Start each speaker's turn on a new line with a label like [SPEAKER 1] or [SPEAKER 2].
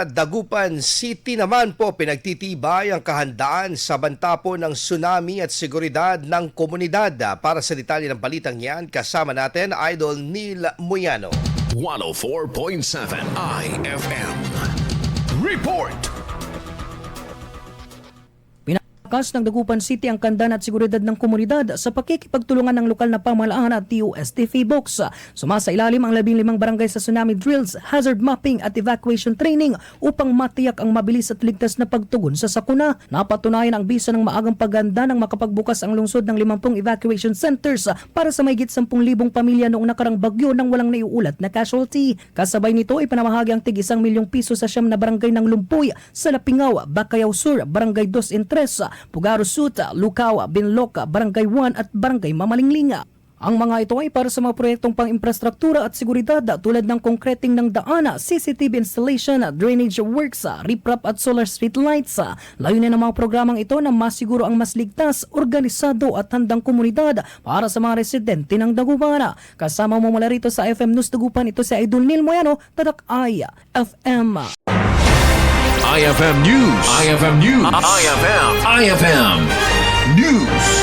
[SPEAKER 1] Dagupan City naman po pinagtitibay ang kahandaan sa banta po ng tsunami at seguridad ng komunidad. Para sa detalye ng balitang yan, kasama natin Idol Neil Muyano.
[SPEAKER 2] 104.7 IFM Report.
[SPEAKER 3] Kas ng Dagupan City ang kahandaan at seguridad ng komunidad sa pakikipagtulungan ng lokal na pamahalaan at TUSTV Box. Sumasa ilalim ang 15 barangay sa tsunami drills, hazard mapping at evacuation training upang matiyak ang mabilis at ligtas na pagtugon sa sakuna. Napatunayan ang bisa ng maagang paghanda ng makapagbukas ang lungsod ng 50 evacuation centers para sa mahigit 10,000 pamilya noong nakarang bagyo nang walang naiulat na casualty. Kasabay nito ay panamahagi ang tig 1 milyong piso sa 9 na barangay ng Lumpoy, sa Lapingaw, Bacayao Sur, Barangay 2 and 3, Pugaro Suta, Lucawa, Binloca, Barangay 1 at Barangay Mamalinglinga. Ang mga ito ay para sa mga proyektong pang-infrastruktura at seguridad tulad ng konkreting ng daan, CCTV installation, drainage works, riprap at solar street lights. Layunin ng mga programang ito na masiguro ang mas ligtas, organisado at handang komunidad para sa mga residente ng Dagupan. Kasama mo mula rito sa FM News Dagupan, ito si Idol Neil Muyano, Tadak IFM.
[SPEAKER 2] IFM News. IFM News. IFM News.